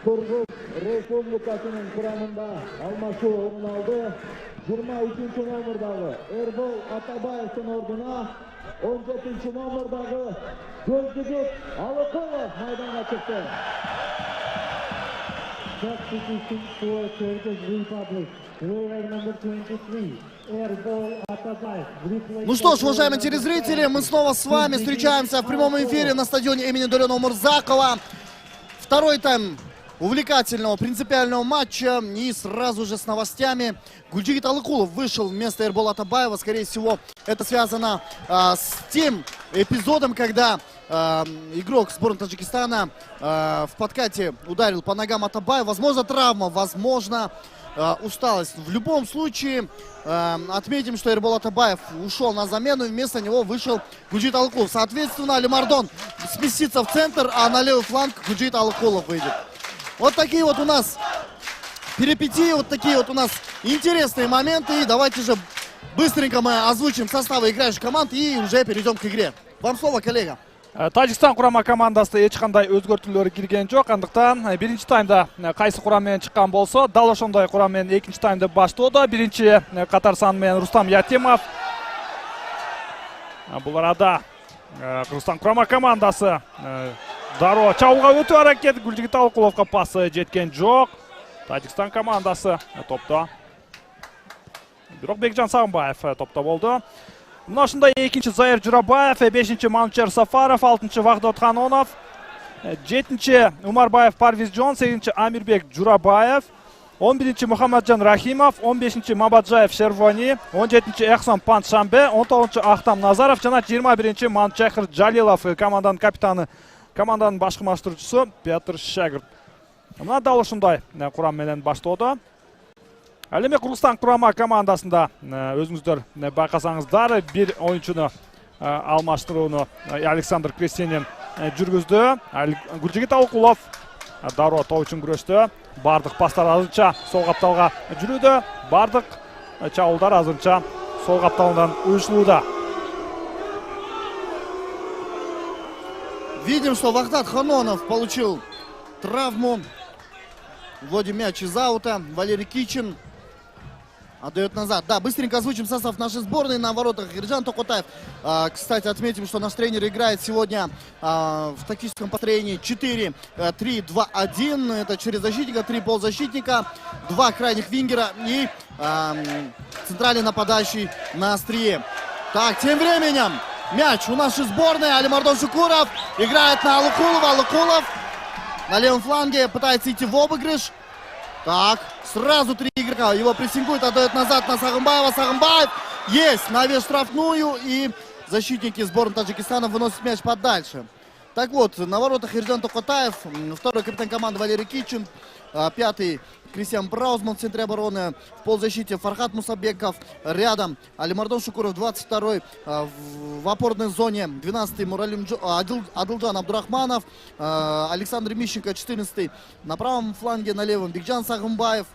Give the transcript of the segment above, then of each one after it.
Kırgız Respublikasının kuramında alması onun aldı. 23. nomerdagi Erbol Atabayev'in orduna 14. nomerdagi Gözjigit Alıqulov maydonga chiqdi. Substitution for Kyrgyz Republic. Player number 23. Ну что ж, уважаемые телезрители, мы снова с вами встречаемся в прямом эфире на стадионе имени Долена Мурзакова. Второй тайм увлекательного, принципиального матча. И сразу же с новостями. Гульджигит Алыкулов вышел вместо Эрбола Атабаева. Скорее всего, это связано с тем эпизодом, когда игрок сборной Таджикистана в подкате ударил по ногам Атабаева. Возможно, травма, возможно, усталость. В любом случае, отметим, что Эрбол Атабаев ушел на замену, и вместо него вышел Гульджигит Алыкулов. Соответственно, Алимардон сместится в центр, а на левый фланг Гульджигит Алыкулов выйдет. Вот такие вот у нас перипетии, вот такие вот у нас интересные моменты. И давайте же быстренько мы озвучим составы играющих команд и уже перейдем к игре. Вам слово, коллега. Тажикстан құрама командасы ешқандай өзгертулер кирген жоқ. Андықтан бірінші таймда қайсы құраммен шыққан болса, дал ошондой құраммен екінші таймды баштады. Бірінші қатар санымен Рустам Ятимов. Бұл арада Қырғызстан құрама командасы Даро чабуға өту әрекет. Гульджигит Алыкуловқа пасы жеткен жоқ. Тажикстан командасы топта. Бирок Бекжан Сағымбаев топта болды. Мына ушундай экинчи Заир Журабаев, 5-чи Манучар Сафаров, 6-чи Вагдот Ханонов, 7-чи Умарбаев Парвиз Джон, 8-чи Амирбек Журабаев, 11-чи Мухаммаджан Рахимов, 15-чи Мабаджаев Шервани, 17-чи Эхсон Паншамбе, 19-чи Ахтам Назаров жана 21-чи Манчахир Джалилов, команданын капитаны, команданын башкармаштыруучусу Петр Шагырт. Мына дал ушундай курам менен баштоодо. Әлеме Қырғызстан құрама командасында өзіңіздер байқасаңыздар бір ойыншыны алмаштыруыны Александр Крестенин жүргізді. Гульджигит Алыкулов Даро тау үшін күресті. Бардық пастар азынша сол қапталға жүреді. Бардық чауылдар азынша сол қапталынан ұйышылуда. Видим, что Вагдат Ханонов получил травму. Вводим мяч из аута. Валерий Кичин отдает назад. Да, быстренько озвучим состав нашей сборной. На воротах Ерджан Токотаев. Кстати, отметим, что наш тренер играет сегодня в тактическом построении 4-3-2-1. Это 4 защитника, 3 полузащитника, 2 крайних вингера и центральный нападающий на острие. Так, тем временем мяч у нашей сборной. Алимардон Шукуров играет на Алыкулова. Алыкулов на левом фланге пытается идти в обыгрыш. Так, сразу 3 игрока. Его прессингует, отдает назад на Сағымбаева. Сағымбаев есть навес штрафную. И защитники сборной Таджикистана выносят мяч подальше. Так вот, на воротах Ерджан Токотаев. Второй капитан команды Валерий Кичин. 5-й Кристиан Браузман в центре обороны. В полузащите Фархат Мусабеков. Рядом Алимардон Шукуров, 22-й. В опорной зоне 12-й Адылджан Абдурахманов. Александр Мищенко, 14-й. На правом фланге, на левом Бекжан Сағымбаев.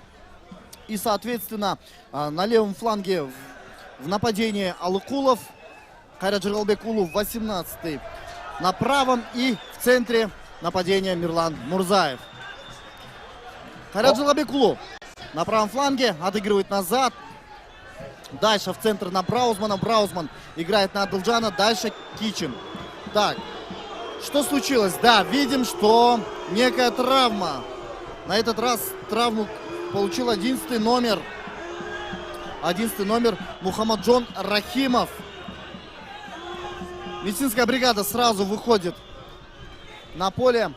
И, соответственно, на левом фланге в нападении Алыкулов. Кайрат Жыргалбекулов, 18-й. На правом и в центре нападения Мирлан Мурзаев. Кайрат Жыргалбекулов на правом фланге отыгрывает назад. Дальше в центр на Браузмана. Браузман играет на Адылджана. Дальше Кичин. Так, что случилось? Да, видим, что некая травма. На этот раз травму получил 11-й номер. 11-й номер Мухаммаджон Рахимов. Медицинская бригада сразу выходит на поле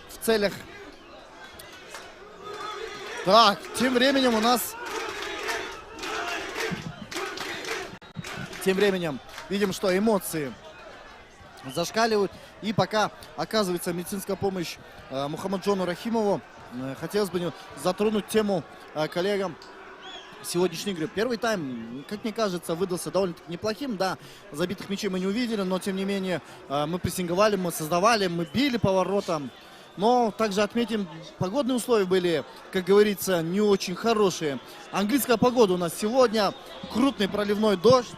в целях. Так, тем временем у нас... Тем временем видим, что эмоции зашкаливают. И пока оказывается медицинская помощь Мухаммаджону Рахимову, хотелось бы затронуть тему коллегам сегодняшней игры. Первый тайм, как мне кажется, выдался довольно-таки неплохим. Да, забитых мячей мы не увидели, но тем не менее мы прессинговали, мы создавали, мы били по воротам. Но также отметим, погодные условия были, как говорится, не очень хорошие. Английская погода у нас сегодня, крупный проливной дождь.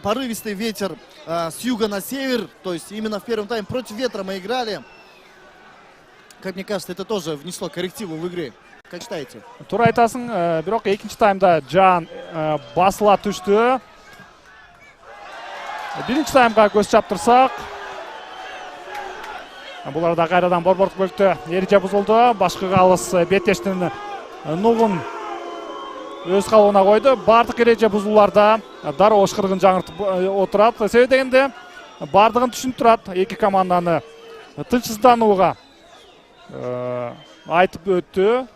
Порывистый ветер с юга на север, то есть именно в первом тайме против ветра мы играли. Как мне кажется, это тоже внесло коррективу в игре. Как считаете? Тура айтасың, бирок экинчи таймда Жан басыла түштү. Биринчи таймга көз чаптырсак, буларда кайрадан борбордук бөлүктө эреже бузулду. Башкы калыс Беттештин нугун өз калыбына койду. Бардык эреже бузууларда дароо ышкырыгын жаңыртып отурат. Себеби дегенде бардыгын түшүнүп турат. Эки команданы тынчсызданууга айтып өттү.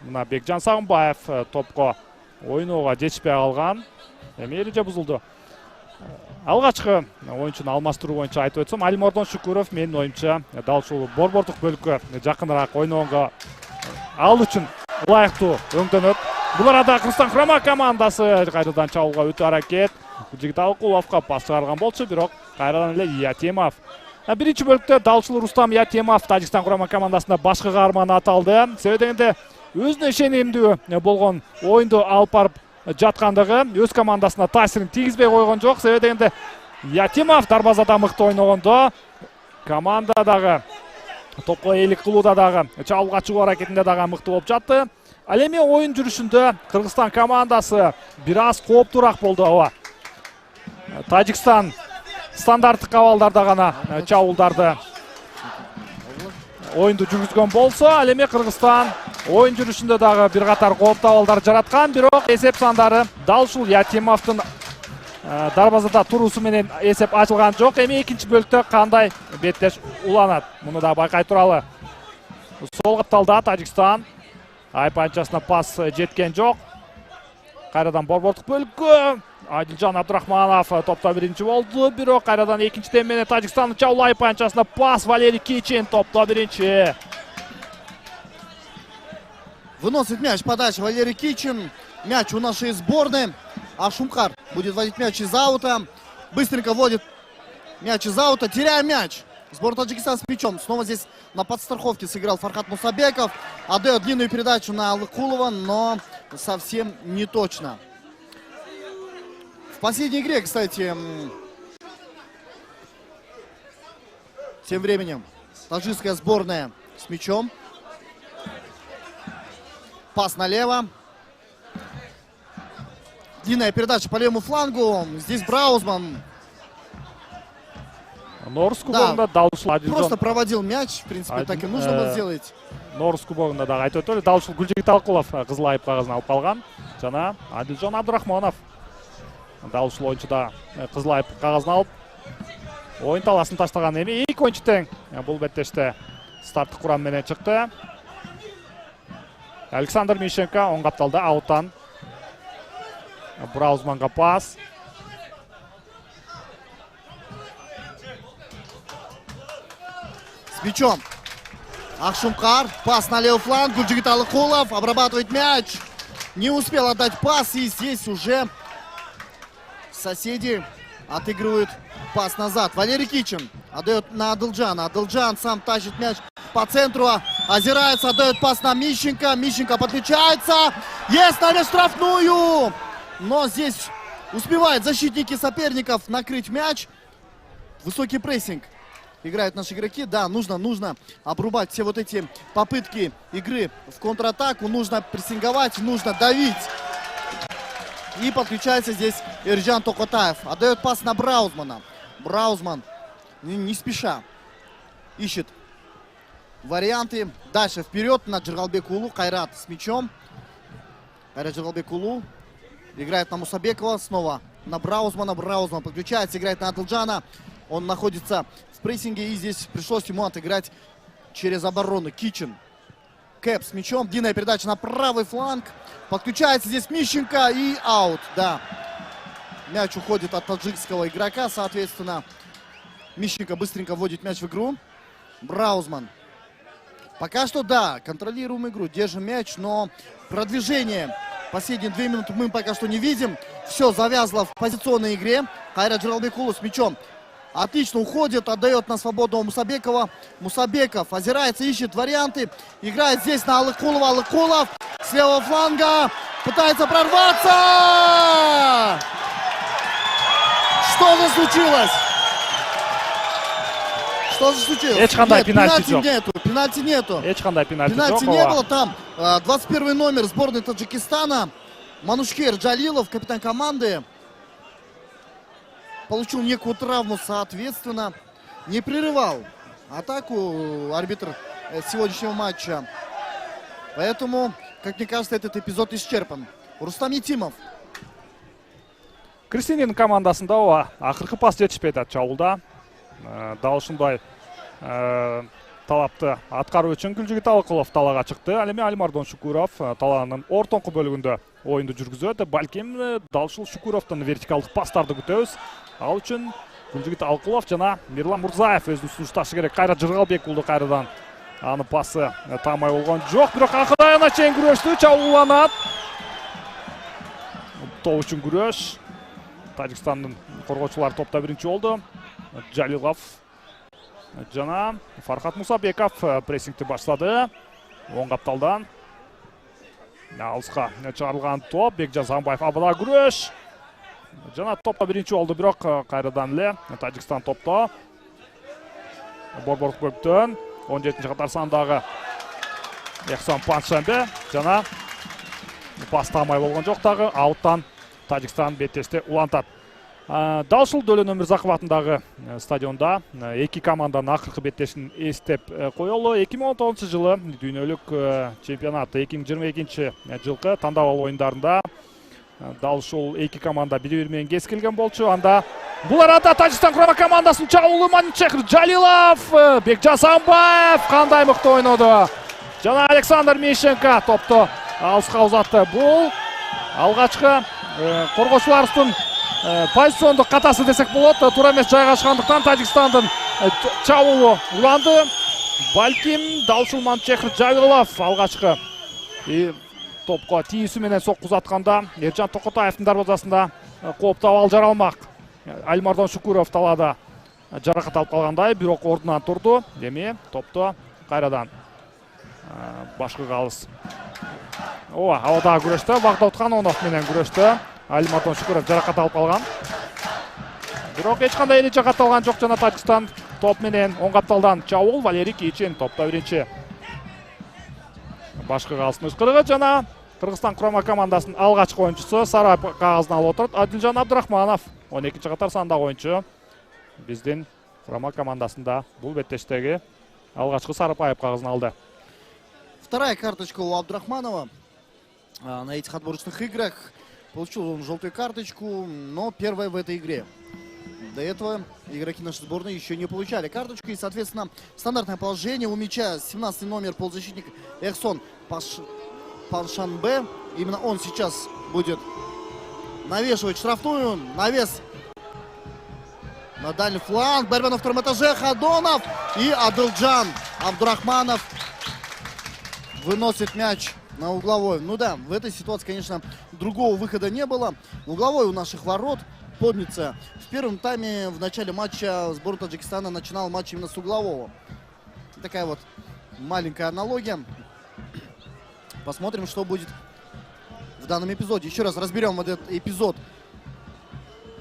Мына Бекжан Сагынбаев топко ойноого жетишпей калган. Эми эреже бузулду. Алгачкы оюнчуну алмаштыруу боюнча айтып өтсөм, Алимордон Шукуров менин оюмча дал ушул борбордук бөлүккө жакыныраак ойноого ал үчүн ылайыктуу өңдөнөт. Бул арада Кыргызстан курама командасы кайрадан чабууга өтө аракет. Жигит Алкуловго пас чыгарган болчу, бирок кайрадан эле Ятемов. Биринчи бөлүктө дал ушул Рустам Ятемов Тажикстан курама командасында башкы каарман аталды. Себеби дегенде өзүнө ишенимдүү болгон оюнду алып барып жаткандыгы өз командасына таасирин тийгизбей койгон жок. Себеби дегенде Ятемов дарбазада мыкты ойногондо, командадагы топко ээлик кылууда дагы, чабуулга чыгуу аракетинде дагы мыкты болуп жатты. Ал эми оюн жүрүшүндө Кыргызстан командасы бир аз кооптуураак болду. Ооба. Тажикстан стандарттык абалдарда гана чабуулдарды оюнду жүргүзгөн болсо, ал эми Кыргызстан оюн жүрүшүндө дагы бир катар кооптуу абалдар жараткан, бирок эсеп сандары дал ушул Ятемовдун дарбазада туруусу менен эсеп ачылган жок. Эми экинчи бөлүктө кандай Беттеш уланат, муну да байкай туралы. Сол капталда Тажикстан айпанчасына пас жеткен жок. Кайрадан борбордук бөлүккө Адилжан Абдурахманов топто биринчи болду, бирок кайрадан экинчи тем менен Тажикстандын чабуул айпанчасына пас. Валерий Кичин топто биринчи. Выносит мяч, подача Валерий Кичин. Мяч у нашей сборной. А Шумкар будет водить мяч из аута. Быстренько вводит мяч из аута. Теряем мяч. Сборная Таджикистана с мячом. Снова здесь на подстраховке сыграл Фархат Мусабеков. Отдает длинную передачу на Алыкулова, но совсем не точно. В последней игре, кстати, тем временем таджикская сборная с мячом. Пас налево. Длинная передача по левому флангу. Здесь Браузман. Норс кубогунда дал ушул Просто проводил мяч. В принципе, так и нужно было сделать. Норс кубогунда дагы айтып өтөлү. Дал ушул Гүлжигит Алкулов кызыл айып кагазын алып калган. Жана Адилжан Абдурахманов дал ушул оюнчуда кызыл айып кагазын алып оюн таласын таштаган. Эми эки оюнчу тең бул беттеште старттык курам менен чыкты. Александр Мищенко оң капталда ауттан. Браузманга пас. С мячом Ахшумкар. Пас на левый фланг. Гульджигит Алыкулов обрабатывает мяч. Не успел отдать пас. И здесь уже соседи отыгрывают пас назад. Валерий Кичин отдает на Адылджана. Адылджан сам тащит мяч по центру. Озирается, отдает пас на Мищенко. Мищенко подключается. Есть на штрафную. Но здесь успевают защитники соперников накрыть мяч. Высокий прессинг играют наши игроки. Да, нужно обрубать все вот эти попытки игры в контратаку. Нужно прессинговать, нужно давить. И подключается здесь Эрджан Токотаев. Отдает пас на Браузмана. Браузман не спеша ищет варианты. Дальше вперед на Джергалбекулу. Кайрат с мячом. Кайрат Джергалбекулу играет на Мусабекова. Снова на Браузмана. Браузман подключается, играет на Адылджана. Он находится в прессинге. И здесь пришлось ему отыграть через оборону. Кичин. Кэп с мячом. Длинная передача на правый фланг. Подключается здесь Мищенко. И аут. Да. Мяч уходит от таджикского игрока. Соответственно, Мищенко быстренько вводит мяч в игру. Браузман. Пока что, да, контролируем игру. Держим мяч, но продвижение последние 2 минуты мы пока что не видим. Все завязло в позиционной игре. Кайрат Джералбекулу с мячом отлично уходит, отдает на свободного Мусабекова. Мусабеков озирается, ищет варианты. Играет здесь на Алыкулова. Алыкулов с левого фланга пытается прорваться. Что же случилось? Что же случилось? Эч кандай Нет, пенальти жоқ. Пенальти нету. Ешқандай пенальти Пенальти жоқ. не было там. 21 номер сборной Таджикистана. Манушкер Джалилов, капитан команды, получил некую травму, соответственно, не прерывал атаку арбитр сегодняшнего матча. Поэтому, как мне кажется, этот эпизод исчерпан. Рустам Етимов. Кристинин командасында ооба акыркы пас жетишпейт чабуулда. Дал ушундай талапты аткаруу үчүн Гүлжигит Алыкулов талаага чыкты. Ал эми Алимардон Шукуров талаанын ортоңку бөлүгүндө оюнду жүргүзөт. Балким дал ушул Шукуровдун вертикалдык пастарды күтөбүз. Ал үчүн Гүлжигит Алыкулов жана Мирлан Мурзаев өзүн сунушташы керек. Кайра Жыргалбек уулу кайрадан анын пасы таамай болгон жок. Бирок акыркы аягына чейин күрөштү. Чабууланат. Топ үчүн күрөш. Тажикстандын коргоочулары топта биринчи болду. Жалилов жана Фархат Мусабеков прессингти баштады. Оң капталдан алыска чыгарылган топ. Бекжан Самбаев абада күрөш. Жана топта биринчи болду, бирок кайрадан эле Тажикстан топто. Борбордук бөлүктөн 17-катар сандагы Эхсан Паншембе жана пас таамай болгон жок дагы. Ауттан Тажикстан беттеште улантат. Дал ушул Дөлөн Өмүрзаков атындагы стадионда эки команданын акыркы беттешин эстеп коелу. 2019 жылы дүйнөлүк чемпионат 2022 жылкы тандап алуу оюндарында дал ушул эки команда бири-бири менен кескилген болчу. Анда бул арада Тажикстан курама командасынын чабуулу Манчехр Жалилов, Бекжан Самбаев кандай мыкты ойноду. Жана Александр Мищенко топту алыска узатты. Бул алгачкы коргоочуларыбыздын позициондук катасы десек болот. Туура эмес жайгашкандыктан Тажикстандын чабуулу уланды. Балким дал ушул Манчехр Жалилов алгачкы топко тийүүсү менен сокку узатканда Эржан Токотаевдин дарбазасында кооптуу абал жаралмак. Алимардон Шукуров талаада жаракат алып калгандай, бирок ордунан турду. Эми топту кайрадан башкы алыс. Ооба, абадагы күрөштө Багдат Ханонов менен күрөштө Алимардон Шукуров жаракат алып калган. Бирок эч кандай эли жакатталган жок. Жана Тажикстан топ менен оң капталдан чабуул. Валерий Кийчин топто биринчи. Башкы калыстын ышкырыгы жана Кыргызстан курама командасынын алгачкы оюнчусу сары кагазын алып отурат. Адилжан Абдрахманов 12-катар сандагы оюнчу. Биздин курама командасында бул беттештеги алгачкы сары кагазын алды. Вторая карточка у Абдрахманова на этих отборочных играх. Получил он желтую карточку, но первая в этой игре. До этого игроки нашей сборной еще не получали карточку. И, соответственно, стандартное положение у мяча 17 номер полузащитник Эхсон Паншанбе. Именно он сейчас будет навешивать штрафную. Навес на дальний фланг. Борьба на втором этаже. Хадонов и Адылджан Абдурахманов выносит мяч на угловой. Ну да, в этой ситуации, конечно, другого выхода не было. Угловой у наших ворот. Помнится, в первом тайме в начале матча сборная Таджикистана начинал матч именно с углового. Такая вот маленькая аналогия. Посмотрим, что будет в данном эпизоде. Еще раз разберем вот этот эпизод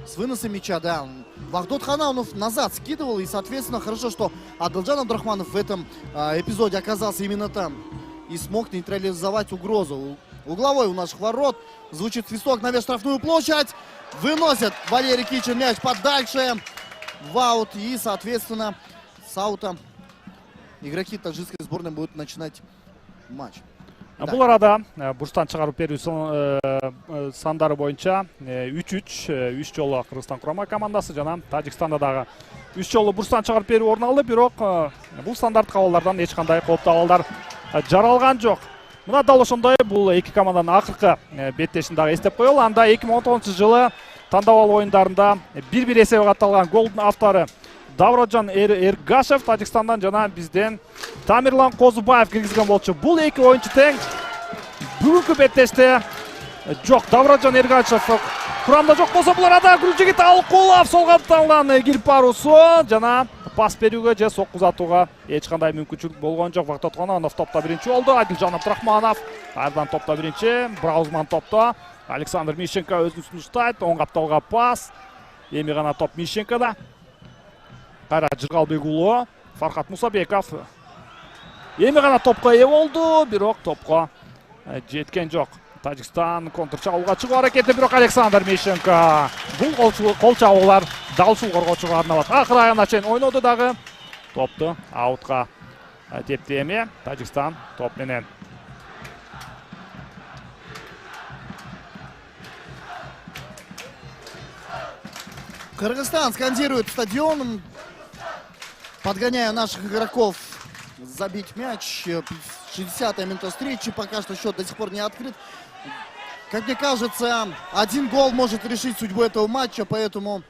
с выносом мяча. Да, Багдат Ханонов назад скидывал. И, соответственно, хорошо, что Адылджан Абдрахманов в этом эпизоде оказался именно там. И смог нейтрализовать угрозу. Угловой у наших ворот. Звучит свисток, навес штрафную площадь. Выносит Валерий Кийчин мяч подальше. В аут. И, соответственно, с аута игроки таджикской сборной будут начинать матч. Бул арада бурчтан чыгарып берүү сандары боюнча 3-3 3 жолу Кыргызстан курама командасы жана Тажикстанда дагы 3 жолу бурчтан чыгарып берүү орун алды. Бирок бул стандарттык абалдардан эч кандай кооптуу абалдар жаралган жок. Мына дал ошондой бул эки команданын акыркы беттешин дагы эстеп коелу. Анда 2019 жылы тандап алуу оюндарында 1-1 эсеби катталган голдун автору Давроджан Эргашев Тажикстандан жана бизден Тамирлан Козубаев киргизген болчу. Бул эки оюнчу тең. Бүгүнкү беттеште жок. Давроджан Эргашев курамда жок болсо, бул арада Гүлжигит Алыкулов сол капталдан кирип баруусу жана пас берүүгө же сокку узатууга эч кандай мүмкүнчүлүк болгон жок. Багдат Ханонов топто биринчи болду. Адилжан Абдрахманов ардан топто биринчи. Браузман топто. Александр Мищенко өзүн сунуштайт. Оң капталга пас. Эми гана топ Мищенкода. Кайра Жыргалбек уулу Farhat Musabekov эми гана топко ээ болду, бирок топко жеткен жок. Тажикстан контр чабуулга чыгуу аракети, бирок Александр Мищенко бул кол чабуулар дал ушул коргоочуга арналат. Акыр аягына чейин ойноду дагы. Топту аутка тепти эми Тажикстан топ менен. Кыргызстан скандирует стадион, подгоняя наших игроков забить мяч. 60-я минута встречи, пока что счет до сих пор не открыт. Как мне кажется, один гол может решить судьбу этого матча, поэтому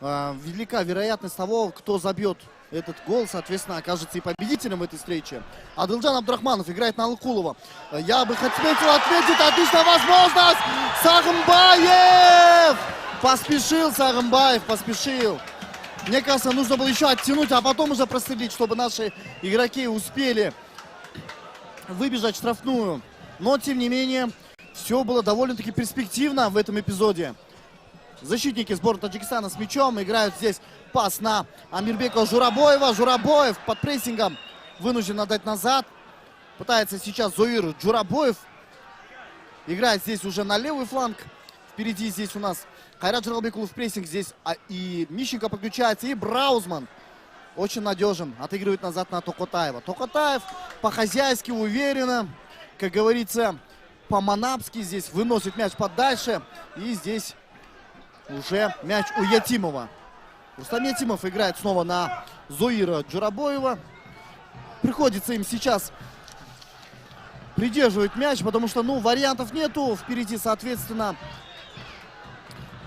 велика вероятность того, кто забьет этот гол, соответственно, окажется и победителем в этой встрече. Адылжан Абдрахманов играет на Алыкулова. Я бы хотел отметить, отличная возможность! Сагымбаев! Поспешил Сагымбаев, поспешил. Мне кажется, нужно было еще оттянуть, а потом уже прострелить, чтобы наши игроки успели выбежать в штрафную. Но, тем не менее, все было довольно-таки перспективно в этом эпизоде. Защитники сборной Таджикистана с мячом играют здесь пас на Амирбека Журабоева. Журабоев под прессингом вынужден отдать назад. Пытается сейчас Зоир Журабоев. Играет здесь уже на левый фланг. Впереди здесь у нас Кайрат Журалбекулов в прессинг здесь. И Мищенко подключается. И Браузман очень надежен. Отыгрывает назад на Токотаева. Токотаев по-хозяйски уверенно, как говорится, по-манапски здесь выносит мяч подальше. И здесь уже мяч у Ятимова. Рустам Ятимов играет снова на Зоира Джурабоева. Приходится им сейчас придерживать мяч, потому что, вариантов нету. Впереди, соответственно,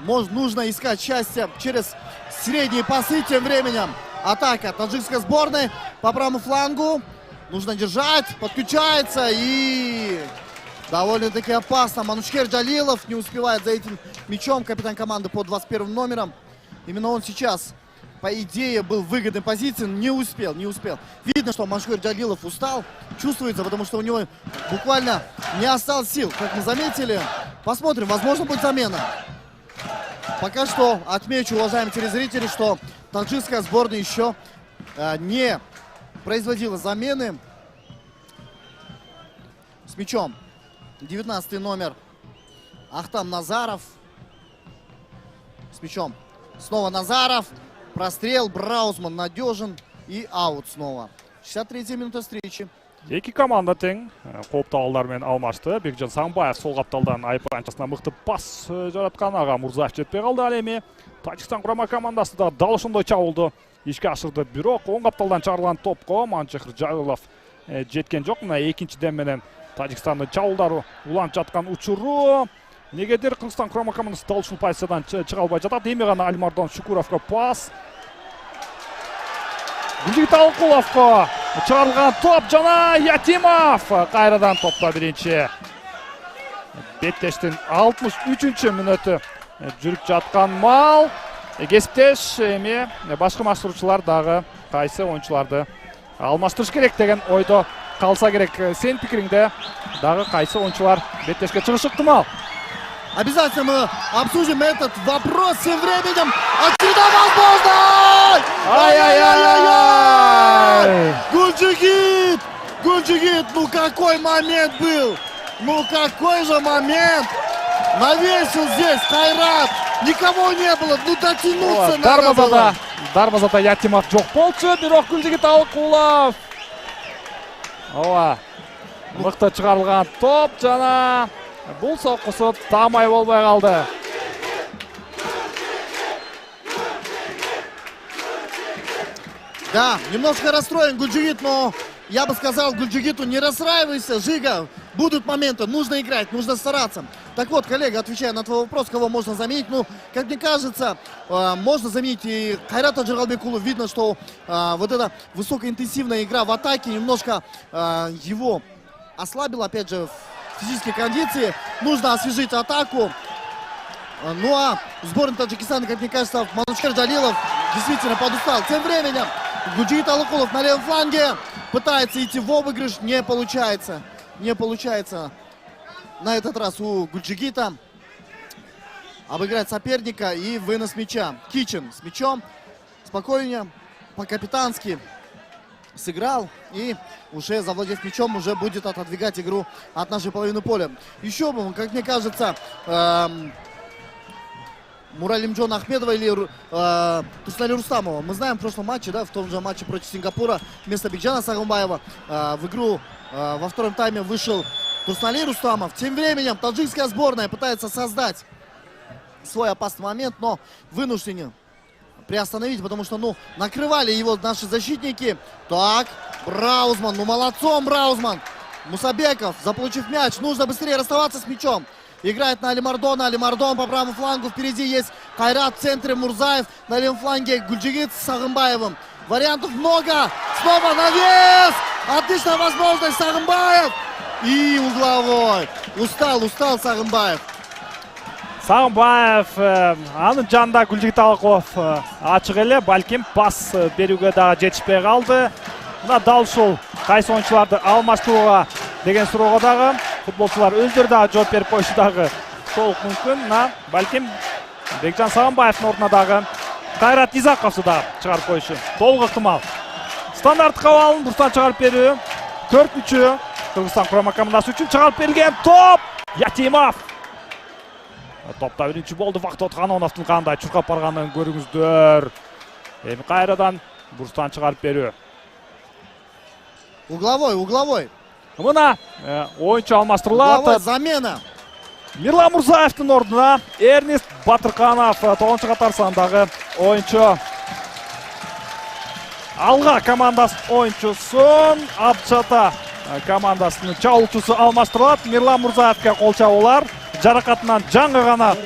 нужно искать счастье через средние пасы. Тем временем атака таджикской сборной по правому флангу. Нужно держать, подключается и довольно-таки опасно. Манушкер Джалилов не успевает за этим мячом. Капитан команды под 21 номером. Именно он сейчас, по идее, был в выгодной позиции. Не успел. Видно, что Манушкер Джалилов устал. Чувствуется, потому что у него буквально не осталось сил. Как мы заметили. Посмотрим, возможно, будет замена. Пока что отмечу, уважаемые телезрители, что таджикская сборная еще не производила замены. С мячом 19 номер Ахтам Назаров. С мячом снова Назаров. Прострел. Браузман надежен. И аут снова. 63-я минута встречи. Эки команда тең коопталдар менен алмашты. Бекжан Саңбаев сол капталдан айпанчасына мыкты пас жараткан, ага Мурзаев жетпей калды. Ал эми Тажикстан курама командасы да дал ошондой чабуулду ишке ашырды. Бирок оң капталдан чыгарылган топко Манчехир Жайлов жеткен жок. Мына экинчиден менен Тажикстандын чабуулдары уланып жаткан учуру. Негедир Кыргызстан курама командасы дал ушул позициядан чыга албай жатат. Эми гана Алимардон Шукуровго пас. Гүлжигит Алыкуловго чыгарылган топ жана Ятимов кайрадан топто биринчи. Беттештин 63-мүнөтү жүрүп жаткан мал. Кесиптеш эми башкы маштыруучулар дагы кайсы оюнчуларды алмаштырыш керек деген ойдо калса керек. Сен пикириңде дагы кайсы оюнчулар беттешке чыгышы ыктымал? Обязательно мы обсудим этот вопрос. Тем временем очередная возможность! Ай-яй-яй-яй-яй! Гульджигит! Ну какой момент был! Ну какой же момент! Навесил здесь Кайрат! Никого не было! Ну дотянуться надо было! Дарбазада Ятимов жок болчу, бирок Гүлжигит Алыкулов. Ооба. Мыкты чыгарылган топ жана бул соккусу таамай болбой калды. Да, немножко расстроен Гульджигит, но я бы сказал Гульджигиту: не расстраивайся, Жига, будут моменты, нужно играть, нужно стараться. Так вот, коллега, отвечая на твой вопрос, кого можно заменить, как мне кажется, можно заменить и Кайрата Журалбекулова. Видно, что вот эта высокоинтенсивная игра в атаке немножко его ослабила, опять же, в физической кондиции. Нужно освежить атаку. Ну а сборная Таджикистана, как мне кажется, Манушкер Джалилов действительно подустал. Тем временем Гульджигит Алыкулов на левом фланге пытается идти в обыгрыш. Не получается. Не получается на этот раз у Гульджигита обыграть соперника и вынос мяча. Кичин с мячом. Спокойнее, по-капитански. сыграл и уже завладев мячом, уже будет отодвигать игру от нашей половины поля. Еще, как мне кажется, Муралимджон Ахмедова или Турсунали Рустамова. Мы знаем в прошлом матче, да, в том же матче против Сингапура вместо Бекджана Сагымбаева в игру во втором тайме вышел Турсунали Рустамов. Тем временем таджикская сборная пытается создать свой опасный момент, но вынуждены приостановить, потому что, накрывали его наши защитники. Так, Браузман, молодцом Браузман. Мусабеков, заполучив мяч, нужно быстрее расставаться с мячом. Играет на Алимардона. Алимардон по правому флангу. Впереди есть Кайрат в центре, Мурзаев. На левом фланге Гульджигит с Сагымбаевым. Вариантов много. Снова навес. Отличная возможность. Сагымбаев. И угловой. Устал Сагымбаев. Сагымбаев анын жанында Гүлжигит Алыкулов ачык эле, балким пас берүүгө дагы жетишпей калды. Мына дал ушул кайсы оюнчуларды алмаштырууга деген суроого дагы футболчулар өздөрү дагы жооп берип коюшу дагы толук мүмкүн. Мына балким Бекжан Сагымбаевдин ордуна дагы Кайрат Изаковду дагы чыгарып коюшу толук ыктымал. Стандарт кабалын бурстан чыгарып берүү. 4-3 Кыргызстан курама командасы үчүн чыгарып берилген топ. Ятимов. Топта биринчи болду. Вакыт Отхановдун кандай чуркап барганын көрүңүздөр. Эми кайрадан бурстан чыгарып берүү. Угловой. Мына оюнчу алмаштырылат. Угловой замена. Мирлан Мурзаевдин ордуна Эрнест Батырканов 9-катар сандагы оюнчу. Алга командасы оюнчусун Абчата командасынын чабуулчусу алмаштырылат. Мирлан Мурзаевге кол чабуулар. Жаракатынан жаңы гана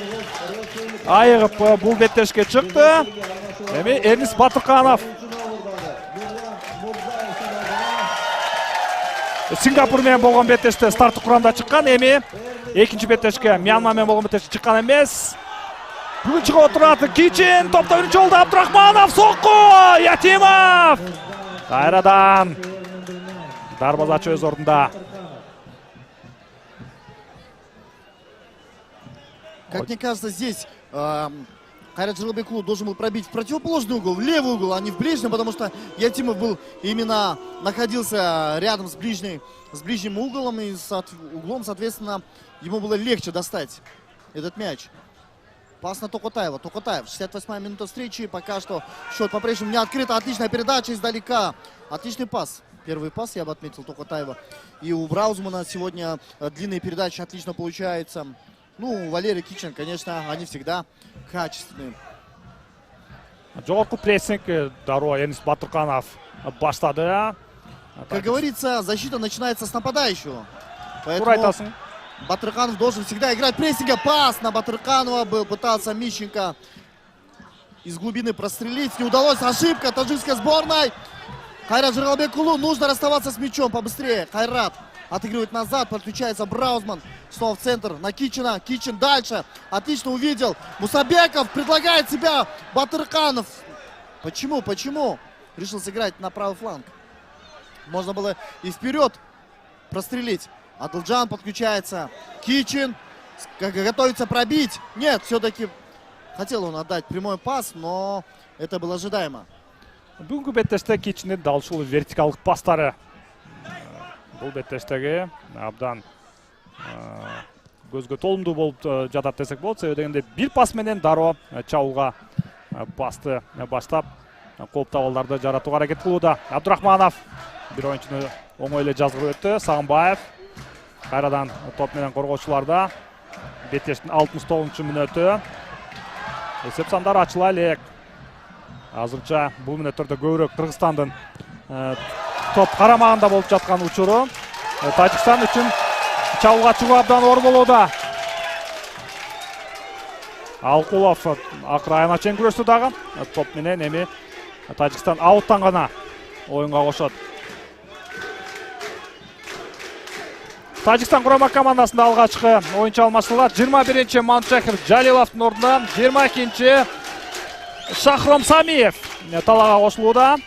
айыгып бул беттешке чыкты. Эми Эрнест Батырканов Сингапур менен болгон беттеште старттык курамда чыккан. Эми экинчи беттешке Мьянма менен болгон беттеште чыккан эмес. Бүгүн чыгып отурат Кичин. Топто биринчи болду Абдрахманов. Сокку Ятимов. Кайрадан дарбазачы өз ордунда. Как мне кажется, здесь Кайрат Жырлыбекулов должен был пробить в противоположный угол, в левый угол, а не в ближний, потому что Ятимов находился рядом с ближним углом, и углом, соответственно, ему было легче достать этот мяч. Пас на Токотаева. Токотаев, 68-я минута встречи, пока что счет по-прежнему не открыт. Отличная передача издалека. Отличный пас. Первый пас, я бы отметил, Токотаева. И у Браузмана сегодня длинные передачи отлично получаются. Валерий Кичин, конечно, они всегда качественные. Жогорку прессинг дароо Эрнест Батырканов баштады. Как говорится, защита начинается с нападающего. Поэтому Батырканов должен всегда играть прессинга. Пас на Батырканова был, пытался Мищенко из глубины прострелить. Не удалось. Ошибка таджикской сборной. Кайрат Жырлыбекулу нужно расставаться с мячом побыстрее. Кайрат отыгрывает назад, подключается Браузман. Снова в центр на Кичина. Кичин дальше. Отлично увидел. Мусабеков предлагает себя. Батырканов. Почему? Решил сыграть на правый фланг. Можно было и вперед прострелить. Адылджан подключается. Кичин готовится пробить. Нет, все-таки хотел он отдать прямой пас, но это было ожидаемо. Бүгүнкү беттеште Кичиндин дал ушул вертикалдык пастары. Бул беттештеги абдан көзгө толумдуу болуп жатат десек болот. Себеби дегенде бир пас менен дароо чабууга пасты баштап кооп табалдарды жаратууга аракет кылууда. Абдрахманов бир оюнчуну оңой эле жазгырып өттү. Сагымбаев кайрадан топ менен коргоочуларда. Беттештин 69-мүнөтү. Эсеп сандары ачыла элек. Азырынча бул мүнөттөрдө көбүрөөк Кыргызстандын топ карамагында болуп жаткан учуру. Тажикстан үчүн чабууга чыгуу абдан оор болууда. Алкулов акыры айына чейин күрөштү дагы. Топ менен эми Тажикстан ауттан гана оюнга кошот. Тажикстан курама командасында алгачкы оюнчу алмаштырылат. 21-чи Манчахир Жалиловдун ордуна 22-чи Шахром Самиев талага кошулууда.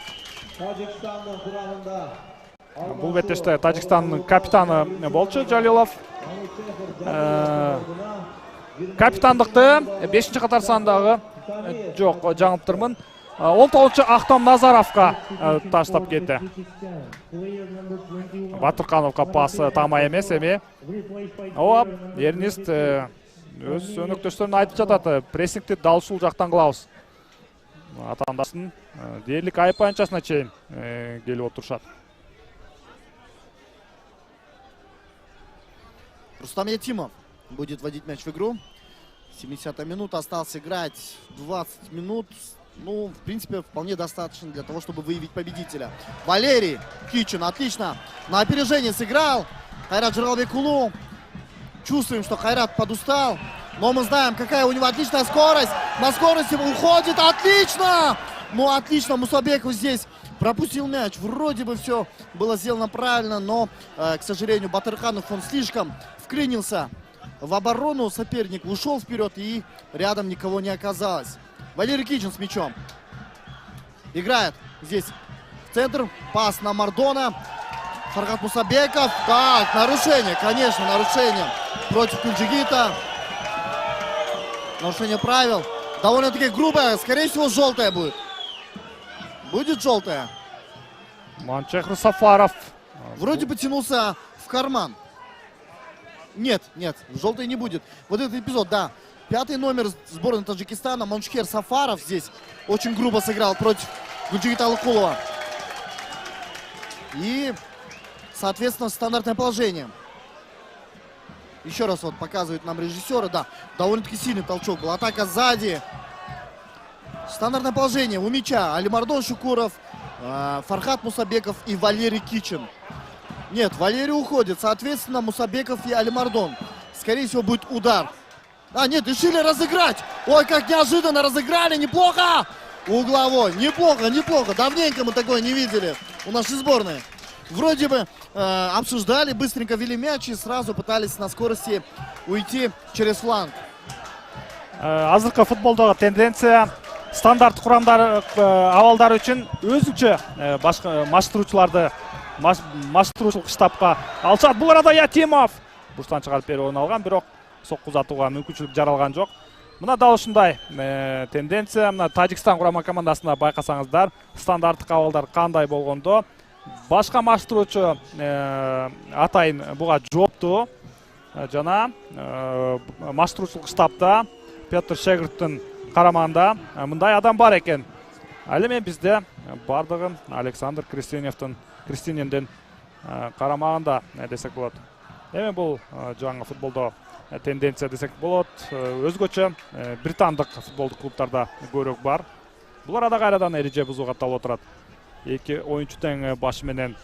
Бул беттеште Тажикстандын капитаны болчу Жалилов. Капитандыкты 5-чи катар сандагы жок, жаңылыптырмын. 19-чы Ахтом Назаровқа таштап кетті. Player number 21. Батырқановқа пасы тамай емес еме. Оп, Эрнест өз өнөктөштөрүн айтып жататы. Прессингти дал ушул жактан кылабыз. Атандасын дээрлик айып анчасына чейин келип отурушат. Рустам Ятимов будет вводить мяч в игру. 70-я минута, осталось играть 20 минут. Ну, в принципе, вполне достаточно для того, чтобы выявить победителя. Валерий Кичин, отлично. На опережение сыграл. Хайрат Жиралбекулу. Чувствуем, что Хайрат подустал. Но мы знаем, какая у него отличная скорость. На скорости уходит. Отлично! Ну, отлично. Мусабеков здесь пропустил мяч. Вроде бы все было сделано правильно, но, к сожалению, Батырханов, он слишком вклинился в оборону. Соперник ушел вперед, и рядом никого не оказалось. Валерий Кичин с мячом. Играет здесь в центр. Пас на Мардона. Фархат Мусабеков. Так, нарушение, конечно, нарушение против Кульджигита. Нарушение правил. Довольно-таки грубое. Скорее всего, желтая будет. Будет желтая. Манчехр Сафаров. Вроде бы тянулся в карман. Нет, нет, желтой не будет. Вот этот эпизод, да. 5-й номер сборной Таджикистана Манчехр Сафаров здесь очень грубо сыграл против Гульджигита Алыкулова. И, соответственно, стандартное положение. Еще раз вот показывают нам режиссеры. Да, довольно-таки сильный толчок был. Атака сзади. Стандартное положение у мяча. Алимардон Шукуров, Фархат Мусабеков и Валерий Кичин. Нет, Валерий уходит. Соответственно, Мусабеков и Алимардон. Скорее всего, будет удар. А, нет, решили разыграть. Ой, как неожиданно разыграли. Неплохо. Угловой. Неплохо, неплохо. Давненько мы такое не видели у нашей сборной. Вроде бы обсуждали, быстренько вели мяч и сразу пытались на скорости уйти через фланг. Азыркы футболдогу тенденция стандарт курамдар абалдар үчүн өзүнчө башка маштыруучулук штабка алышат. Бул арада Ятимов бурчтан чыгарып берип ойун алган, бирок сокку узатууга мүмкүнчүлүк жаралган жок. Мына дал ушундай тенденция. Мына Тажикстан курама командасында байкасаңыздар, стандарттык абалдар кандай болгондо башка маштыруучу атайын буга жоопту. Жана маштыруучулук штабта Петр Шегирттин карамагында мындай адам бар экен. Ал эми бизде бардыгын Александр Кристинендин карамагында десек болот. Эми бул жаңы футболдо тенденция десек болот. Өзгөчө британдык футболдук клубтарда көрөк бар. Бул арада кайрадан эреже бузууга катталып отурат. Эки оюнчу тең башы менен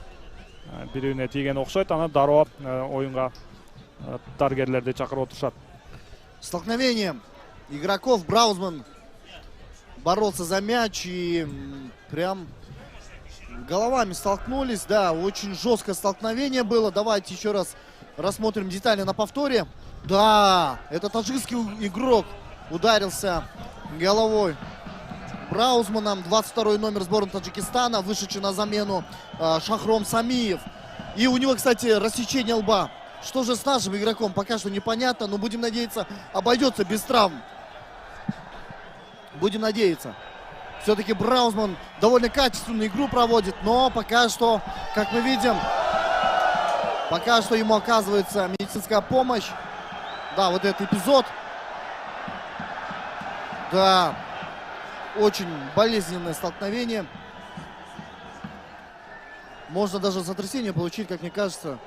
бири-бирине тийген окшойт. Аны дароо оюнга дарыгерлерди чакырып отурушат. Столкновение игроков. Браузман боролся за мяч и прям головами столкнулись. Да, очень жесткое столкновение было. Давайте еще раз рассмотрим детали на повторе. Да, это таджикский игрок ударился головой Браузманом. 22-й номер сборной Таджикистана, вышедший на замену Шахром Самиев. И у него, кстати, рассечение лба. Что же с нашим игроком, пока что непонятно, но будем надеяться, обойдется без травм. Будем надеяться. Все-таки Браузман довольно качественную игру проводит, но пока что, как мы видим, пока что ему оказывается медицинская помощь. Да, вот этот эпизод. Да, очень болезненное столкновение. Можно даже сотрясение получить, как мне кажется,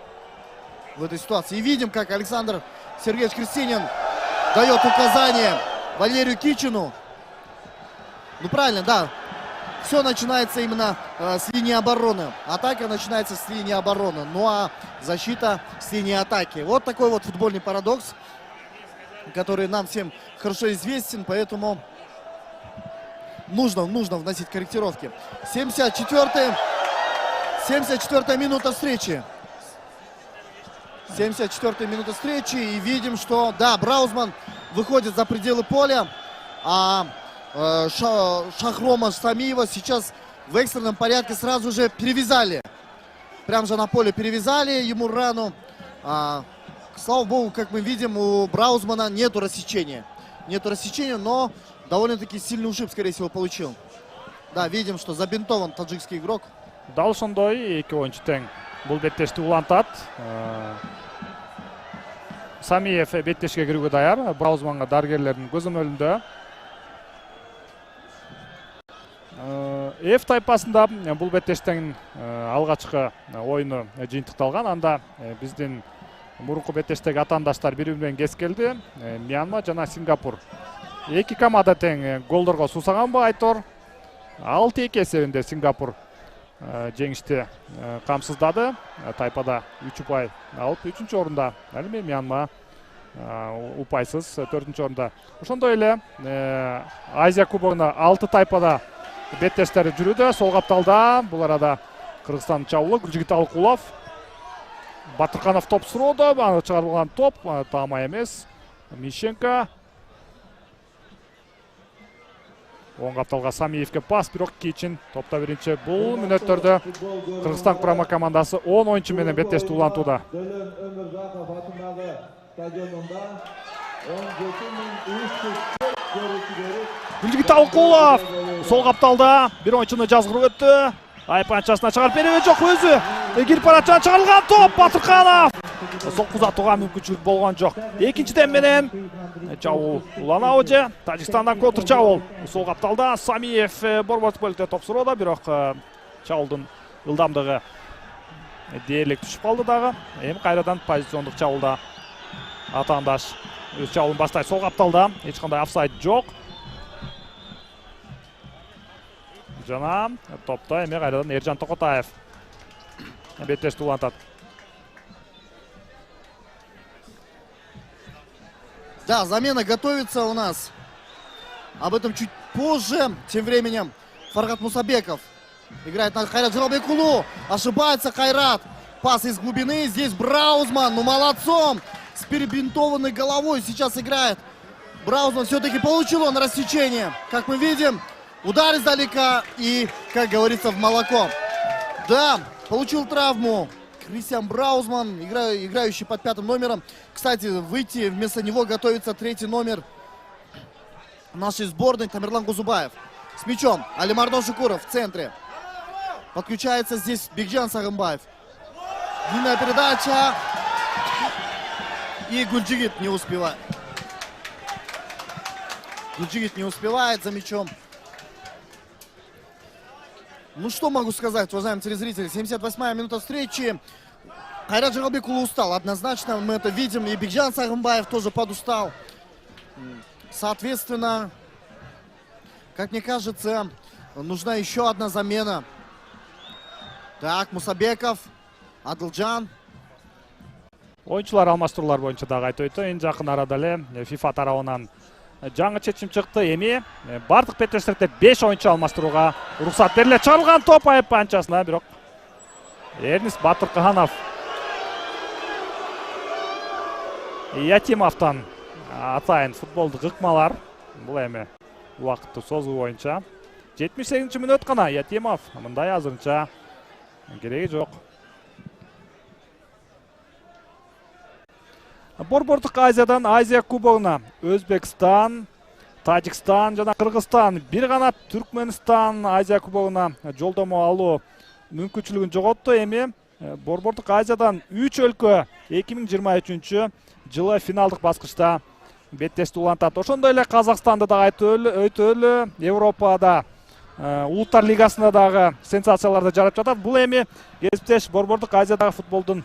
в этой ситуации. И видим, как Александр Сергеевич Кристинин дает указание Валерию Кичину. Ну правильно, да. Все начинается именно с линии обороны. Атака начинается с линии обороны. Ну а защита с линии атаки. Вот такой вот футбольный парадокс, который нам всем хорошо известен. Поэтому нужно вносить корректировки. 74-я минута встречи. 74-я минута встречи. И видим, что, да, Браузман выходит за пределы поля. А Шахрома Самиева сейчас в экстренном порядке сразу же перевязали. Прям же на поле перевязали ему рану. Слава богу, как мы видим, у Браузмана нету рассечения. Нету рассечения, но довольно-таки сильный ушиб, скорее всего, получил. Да, видим, что забинтован таджикский игрок. Дал ошондой эки оюнчу тең бул беттешти улантат. Самиев беттешке кирүүгө даяр. Браузманга дарыгерлердин көзөмөлүндө. F тайпасында бул беттештин алгачкы оюну жыйынтыкталган. Анда биздин мурунку беттештеги атаандаштар бири менен кескелди. Мьянма жана Сингапур. Эки команда тең голдорго суусаганбы Айтор? 6-2 эсебинде Сингапур жеңишти камсыздады. Тайпада 3 упай алып 3-чү орунда. Эми Мьянма упайсыз 4-чү орунда. Ошондой эле Азия кубогуна 6 тайпада беттештери жүрүүдө. Сол капталда бул арада Кыргызстан чабуулу Гүлжигит Алыкулов. Батырканов топ суроодо, чыгарылган топ таамай эмес. Мишенко. Оң капталга Самиевке пас, бирок кийчин топто биринчи. Бул мүнөттөрдө Кыргызстан курама командасы 10 оюнчу менен беттешти улантууда. Гүлжигит Алыкулов сол капталда бир оюнчуну жазгырып өттү. Айып анчасына чыгарып бериби жок, өзү кирип баратчан чыгарылган топ Батырканов. Сокку узатууга мүмкүнчүлүк болгон жок. Экинчи тем менен чабуул уланабы же Тажикстандан контр чабуул. Сол капталда Самиев борбордук бөлүктө топ суроодо, бирок чабуулдун ылдамдыгы дээрлик түшүп калды дагы. Эми кайрадан позициондук чабуулда атаандаш өз чабуулун баштайт. Сол капталда эч кандай офсайд жок. Жана топто эми кайрадан Эржан Токотаев беттешти улантат. Да, замена готовится у нас. Об этом чуть позже. Тем временем Фаргат Мусабеков играет на Хайрат Жиралбекулу. Ошибается Хайрат. Пас из глубины. Здесь Браузман. Ну, молодцом. С перебинтованной головой сейчас играет. Браузман все-таки получил он рассечение. Как мы видим, удар издалека и, как говорится, в молоко. Да, получил травму Кристиан Браузман, играющий под 5-м номером. Кстати, выйти вместо него готовится 3-й номер нашей сборной Тамерлан Гузубаев. С мячом Алимардон Шукуров в центре. Подключается здесь Бекжан Сагымбаев. Длинная передача. И Гульджигит не успевает. Гульджигит не успевает за мячом. Ну что могу сказать, уважаемые телезрители, 78-я минута встречи. Хайрат Жиралбекулу устал, однозначно, мы это видим. И Бекжан Сагымбаев тоже подустал. Соответственно, как мне кажется, нужна еще одна замена. Так, Мусабеков, Адылжан. Оюнчулар алмаштыруулар боюнча дагы айтып өтө. Эң жакын арада эле FIFA тарабынан жаңы чечим чыкты. Эми бардык беттештерде 5 оюнчу алмаштырууга уруксат берилет. Чыгарылган топ айып панчасына, бирок Эрнис Батырканов Ятимовдон атайын футболдук ыкмалар. Бул эми убакытты созуу боюнча 78-чи мүнөт гана. Ятимов мындай азырынча кереги жок. Борбордук Азиядан Азия кубогуна Өзбекстан, Тажикстан жана Кыргызстан, бир гана Түркмөнстан Азия кубогуна жолдомо алуу мүмкүнчүлүгүн жоготту. Эми Борбордук Азиядан 3 өлкө 2023 жылы финалдык баскычта беттешти улантат. Ошондой эле Казакстанды дагы өтөлү. Европада Улуттар лигасында дагы сенсацияларды жарап жатат. Бул эми кесиптеш Борбордук Азиядагы футболдун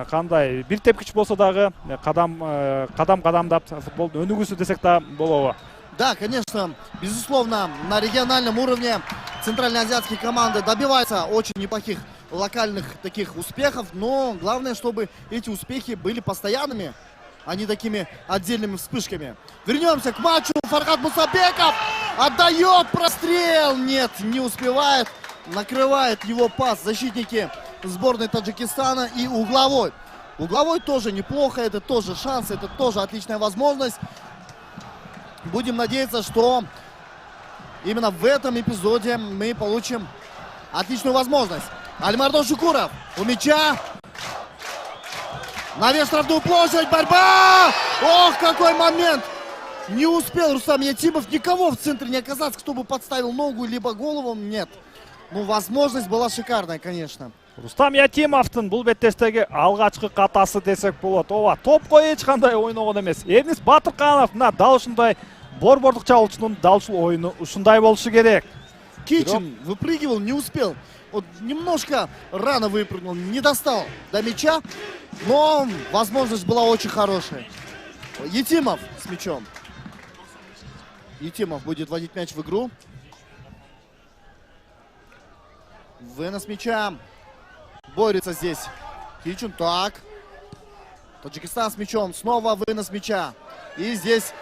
кандай бир тепкич болсо дагы кадам-кадамдап футболдун өнүгүүсү десек да болобу? Да, конечно, безусловно, на региональном уровне центральноазиатские команды добиваются очень неплохих локальных таких успехов, но главное, чтобы эти успехи были постоянными, а не такими отдельными вспышками. Вернемся к матчу. Фаргат Мусабеков отдает прострел. Нет, не успевает. Накрывает его пас защитники сборной Таджикистана. И угловой. Угловой тоже неплохо. Это тоже шанс. Это тоже отличная возможность. Будем надеяться, что именно в этом эпизоде мы получим отличную возможность. Алимардон Шукуров у мяча. Навес штрафную площадь. Борьба! Ох, какой момент! Не успел Рустам Ятимов, никого в центре не оказаться, кто бы подставил ногу, либо голову, нет. Ну, возможность была шикарная, конечно. Рустам Ятимовтың бұл беттестегі алғашқы қатасы десек болады. Ова, топқа ешқандай ойнаған емес. Эрнис Батырқанов мына дал ушундай борбордук чабуучунун дал ушул ойыны ушундай болушу керек. Кичин выпрыгивал, не успел. Вот немножко рано выпрыгнул, не достал до мяча, но возможность была очень хорошая. Ятимов с мячом. Ятимов будет вводить мяч в игру. Вынос мяча. Борется здесь Кичин. Так. Таджикистан с мячом. Снова вынос мяча. И здесь,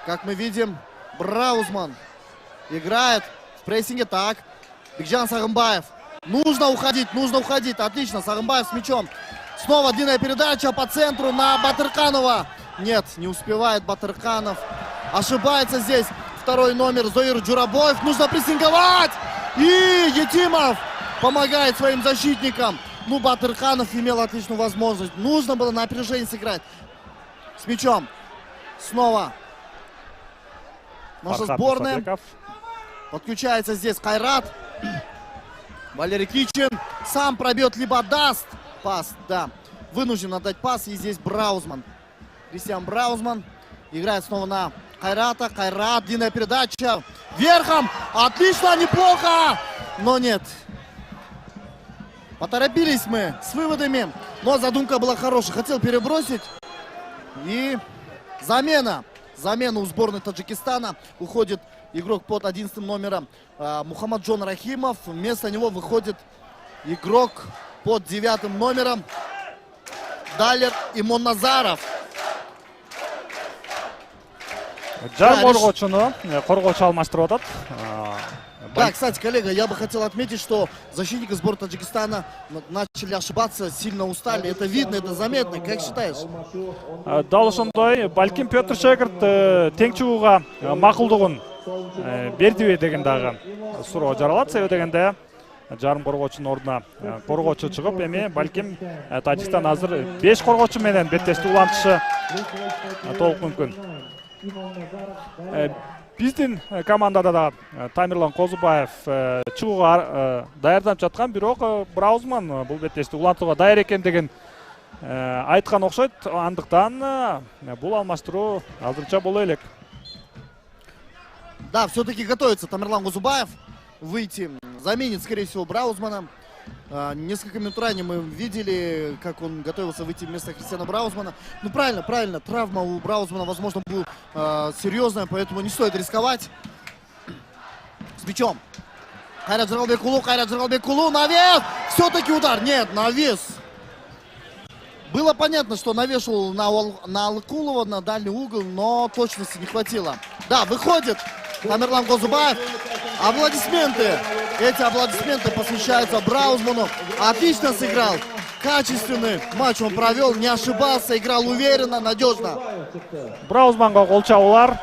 как мы видим, Браузман играет в прессинге. Так. Бекжан Сагымбаев. Нужно уходить. Отлично. Сагымбаев с мячом. Снова длинная передача по центру на Батырканова. Нет, не успевает Батырканов. Ошибается здесь второй номер Зоир Джурабоев. Нужно прессинговать. И Ятимов помогает своим защитникам. Ну, Батырканов имел отличную возможность. Нужно было на опережение сыграть. С мячом. Снова. Наша сборная. Подключается здесь Кайрат. Валерий Кичин сам пробьет, либо даст пас. Да, вынужден отдать пас. И здесь Браузман. Кристиан Браузман играет снова на Кайрата. Кайрат, длинная передача. Верхом. Отлично, неплохо. Но нет. Поторопились мы с выводами. Но задумка была хорошая. Хотел перебросить. И замена. Замена у сборной Таджикистана. Уходит игрок под 11 номером Мухаммаджон Рахимов. Вместо него выходит игрок под 9 номером Далер Имонназаров. Жар коргоочуну коргоочу алмаштырып атат. Да, кстати, коллега, я бы хотел отметить, что защитники сборной Таджикистана начали ошибаться, сильно устали. Это видно, это заметно. Как считаешь? Дал ошондой, балким Петр Шегірт тең чыгууга макулдугун бердиби деген дагы суроо жаралат. Себеби дегенде жарым коргоочунун ордуна коргоочу чыгып, эми балким Тажикстан азыр 5 коргоочу менен беттешти улантышы толук мүмкүн. Биздин командада да Тамирлан Козубаев чыгууга даярданып жаткан, бирок Браузман бул беттешти улантууга даяр экендигин айткан окшойт. Андыктан бул алмаштыруу азырынча боло элек. Да, все-таки готовится Тамирлан Козубаев выйти. Заменит, скорее всего, Браузмана. Несколько минут ранее мы видели, как он готовился выйти вместо Кристиана Браузмана. Ну, правильно. Травма у Браузмана, возможно, была серьезная, поэтому не стоит рисковать. С мячом. Кайрат Жиргалбекулу. Навес! Все-таки удар. Нет, навес. Было понятно, что навешивал на Алыкулова, на дальний угол, но точности не хватило. Да, выходит Тамирлан Козубаев. Аплодисменты. Эти аплодисменты посвящаются Браузману. Отлично сыграл. Качественный матч он провел, не ошибался, играл уверенно, надежно. Браузманга кол чабуулар.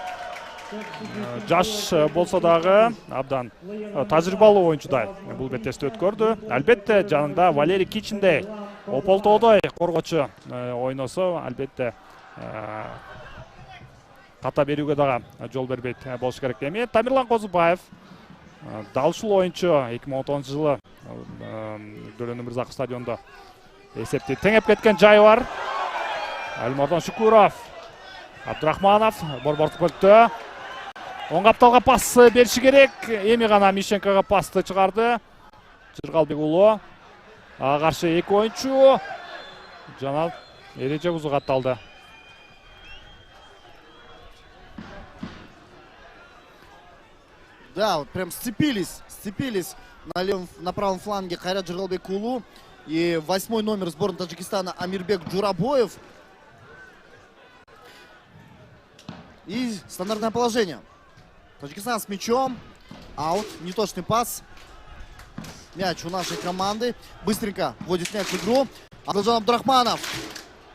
Жаш болсо дагы абдан тажрыйбалуу оюнчудай бул беттешти өткөрдү. Албетте жанында Валерий Кичиндей ополтоодой коргоочу ойносо, албетте ката берүүгө дагы жол бербейт болуш керек. Эми Тамирлан Козубаев дал ушул оюнчу 2010-жылы Дөлөн Өмүрзаков стадиондо эсепти теңеп кеткен жайы бар. Алимардон Шукуров, Абдрахманов борбордук бөлүктө оң капталга пас бериши керек. Эми гана Мишенкага пасты чыгарды. Жыргалбек уулу каршы эки оюнчу жана эреже бузуп катталды. Да, вот прям сцепились на правом фланге Кайрат Жиргалбекулу и 8 номер сборной Таджикистана Амирбек Джурабоев. И стандартное положение. Таджикистан с мячом. Аут, неточный пас. Мяч у нашей команды. Быстренько вводит мяч в игру. Адылжан Абдурахманов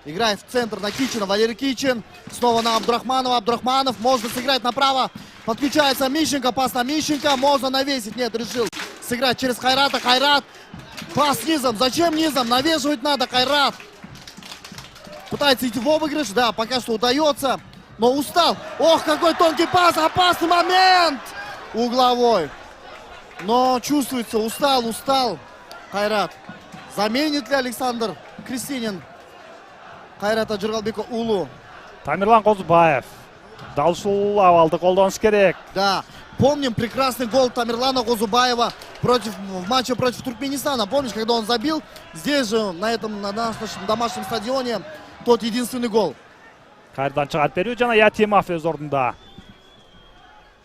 играет в центр на Кичина. Валерий Кичин. Снова на Абдурахманова. Абдурахманов можно сыграть направо. Подключается Мищенко. Пас на Мищенко. Можно навесить. Нет, решил сыграть через Кайрата. Кайрат. Пас низом. Зачем низом? Навешивать надо, Кайрат. Пытается идти в обыгрыш. Да, пока что удается. но устал. Ох, какой тонкий пас, опасный момент. Угловой. Но чувствуется, устал. Кайрат. Заменит ли Александр Крестинин Кайрата Жыргалбека Улу? Тамирлан Козубаев. Даушул авалды колдонуш керек. Да, помним прекрасный гол Тамирлана Козубаева в матче против Туркменистана. Помнишь, когда он забил здесь же, на нашем домашнем стадионе, тот единственный гол. Кайрадан чыгарып берүү жана Ятимов өз ордунда.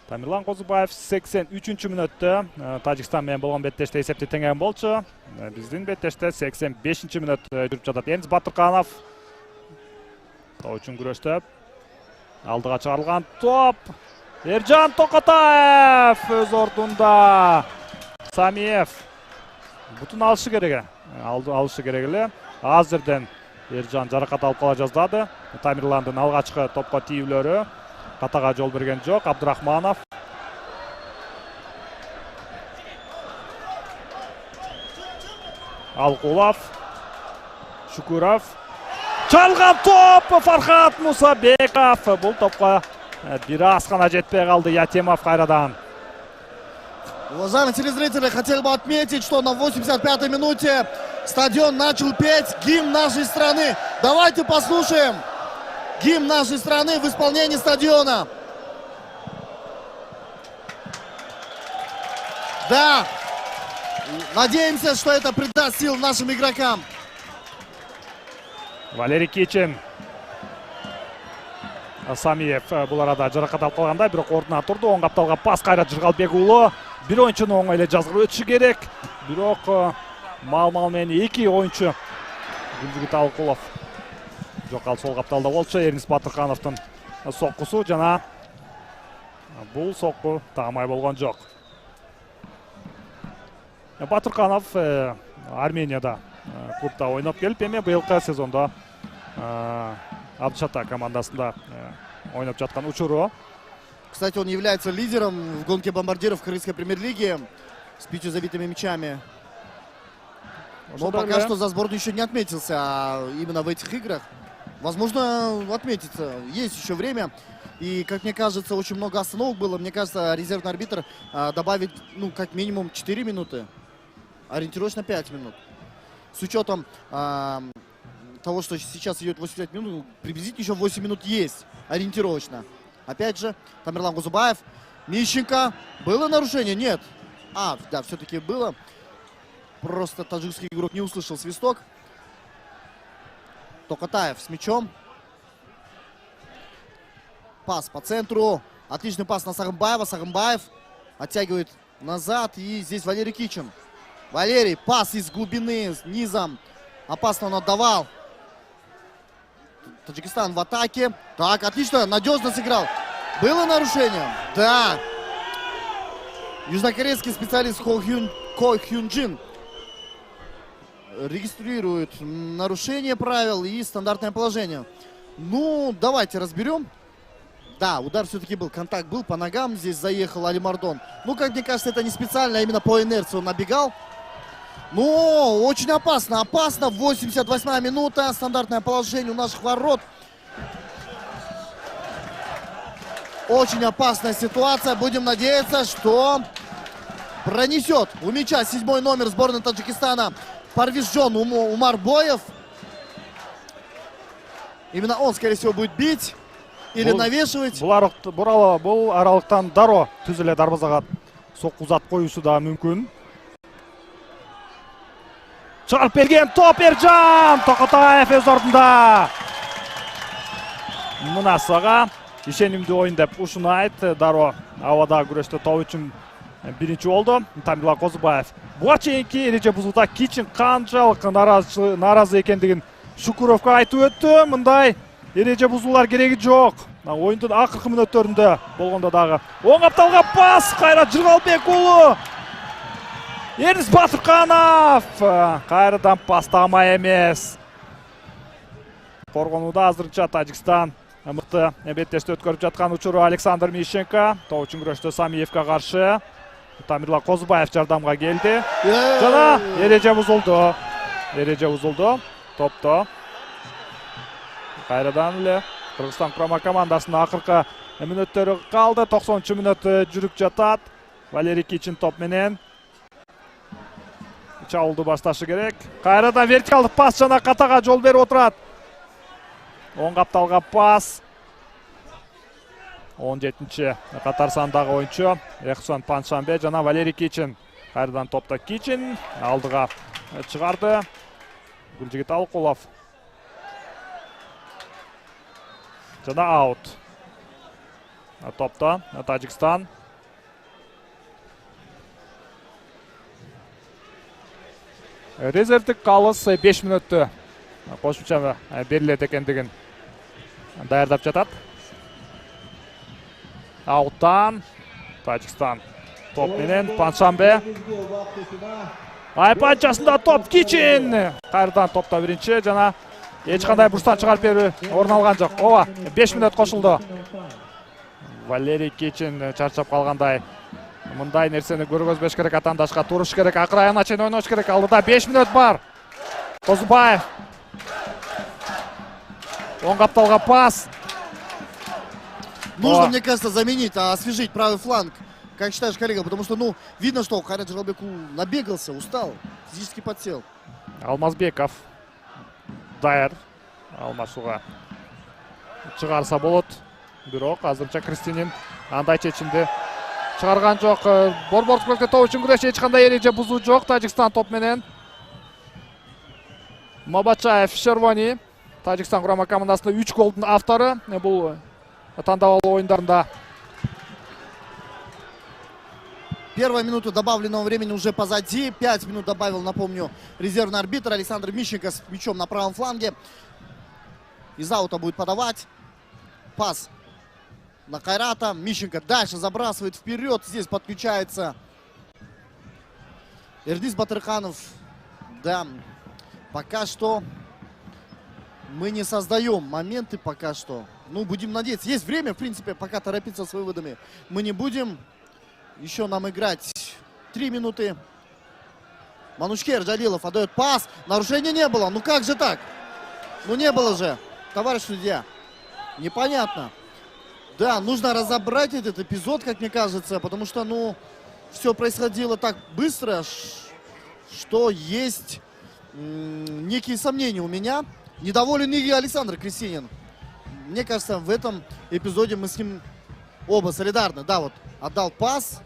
Тамирлан Козубаев 83 мүнөттө Тажикстан менен болгон беттеште эсепти теңеген болчу. Биздин беттеште 85 мүнөт жүрүп жатат. Эрнис Батырканов тоо үчүн күрөштө. Алдыга чыгарылган топ. Эржан Токотаев өз ордунда. Самиев бутун алышы керек. Алышы керек эле. Азырден Эржан жаракат алып кала жаздады. Тамирландын алгачкы топко тийүүлөрү катага жол берген жок. Абдурахманов. Алкулов. Шукуров. Чалган топ Фархат Мусабеков. Бул топко бир аз гана жетпей калды Ятимов кайрадан. Уважаемые телезрители, хотел бы отметить, что на 85-й минуте стадион начал петь гимн нашей страны. Давайте послушаем гимн нашей страны в исполнении стадиона. Да, надеемся, что это придаст сил нашим игрокам. Валерий Кичин. Самиев бул арада жаракат алып калгандай, бирок ордуна турду. Оң капталга пас Кайрат Жыргалбек уулу. Бир оюнчуну оңой эле жазгырып өтүшү керек. Бирок мал менен эки оюнчу Гүлжигит Алкулов жок, ал сол капталда болчу. Эрнис Батыркановдун соккусу жана бул сокку тагмай болгон жок. Батырканов Арменияда клубда ойноп келип, эми быйылкы сезондо Абдшата командасында ойноп жаткан учуру. Кстати, он является лидером в гонке бомбардиров Корейской премьер-лиги с 5 забитыми мячами. Но пока что за сборную еще не отметился, а именно в этих играх. Возможно, отметится. Есть еще время. И, как мне кажется, очень много остановок было. Мне кажется, резервный арбитр добавит, как минимум 4 минуты. Ориентировочно 5 минут. С учетом того, что сейчас идет 85 минут, приблизительно еще 8 минут есть. Ориентировочно. Опять же, Тамирлан Козубаев. Мищенко. Было нарушение? Нет. Да, все-таки было. Просто таджикский игрок не услышал свисток. Токотаев с мячом. Пас по центру. Отличный пас на Сагымбаева. Сагымбаев оттягивает назад. И здесь Валерий Кичин. Валерий, пас из глубины, с низом. Опасно он отдавал. Таджикистан в атаке. Так, отлично, надежно сыграл. Было нарушение? Да. Южнокорейский специалист Ко Хюн Джин регистрирует нарушение правил и стандартное положение. Давайте разберем. Да, удар все-таки был, контакт был, по ногам здесь заехал Алимардон. Как мне кажется, это не специально, а именно по инерции он набегал. Очень опасно, 88-я минута, стандартное положение у наших ворот. Очень опасная ситуация, будем надеяться, что пронесет у мяча 7-й номер сборной Таджикистана Парвизжон Умарбоев. Именно он, скорее всего, будет бить или навешивать. Бул аралыктан Даро түзүлө дарбазага сокку зат коюшу да мүмкүн. Чыгарып берген топ Эржан Токотаев өз ордунда. Мына сага ишенимдүү ойын деп ушунайт. Даро абада күрөштө топ үчүн биринчи болду. Тамирлан Козубаев. Буга чейинки эреже бузууда Кичин канчалык нааразы экендигин Шукуровго айтып өттү. Мындай эреже бузуулар кереги жок. Oyundun акыркы мүнөттөрүндө болгондо дагы. Оң капталга пас Кайрат Жыргалбек уулу. Эрнис Батырканов. Кайрадан пас тамай эмес. Коргонууда азырынча Тажикстан мыкты беттешти өткөрүп жаткан учуру Александр Мищенко. Тоо үчүн күрөштө Самиевке каршы. Тамирлан Козубаев жардамга келди. Жана эреже бузулду. Топто. Кайрадан эле Кыргызстан құрама командасында ақырқы минуттары қалды. 90 минут жүріп жатат. Валерий Кичин топ менен. Чабуулду башташы керек. Кайрадан вертикалды пас жана катага жол берип отурат. Оң капталга пас. 17-чи катар сандагы оюнчу Эхсон Паншамбе жана Валерий Кичин. Кайрадан топта Кичин алдыга чыгарды. Гүлжигит Алкулов. Жана аут. Топта Тажикстан. Резервдик калыс 5 мүнөттө кошумча берилет экендигин даярдап жатат. Ауттан Тажикстан топ менен Паншамбе. Айпанчасында топ Кичин. Кайрадан топта биринчи жана эч кандай бурстан чыгарып берүү орун алган жок. Ооба, 5 мүнөт кошулду. Валерий Кичин чарчап калгандай. Мындай нерсени көргөзбөш керек, атандашка туруш керек, акыр аягына чейин ойнош керек. Алдыда 5 мүнөт бар. Козубаев. Оң капталга пас. Нужно, мне кажется, заменить, освежить правый фланг. Как считаешь, коллега? Потому что, ну, видно, что Кайрат Журалбеку набегался, устал, физически подсел. Алмазбеков. Дайыр. Алмашуга чыгарса болот. Бирок азырынча Кристинин андай чечимди чыгарган жок. Борбордук бөлүктө топ үчүн күрөш эч кандай эреже бузуу жок. Тажикстан топ менен. Мабачаев, Шервани. Тажикстан курама командасында 3 голдун автору. Бул тандабалуу оюндарында. Первая минута добавленного времени уже позади. 5 минут добавил, напомню, резервный арбитр Александр Мищенко с мячом на правом фланге. Из аута будет подавать. Пас на Кайрата. Мищенко дальше забрасывает вперед. Здесь подключается Эрдис Батырханов. Да, пока что мы не создаем моменты пока что. Ну, будем надеяться. Есть время, в принципе, пока торопиться с выводами мы не будем. Еще нам играть 3 минуты. Манушкер Джалилов отдает пас. Нарушения не было. Ну как же так? Ну не было же, товарищ судья. Непонятно. Да, нужно разобрать этот эпизод, как мне кажется. Потому что, ну, все происходило так быстро, что есть некие сомнения у меня. Недоволен и Александр Крестинин. Мне кажется, в этом эпизоде мы с ним оба солидарны. Да, вот отдал пас.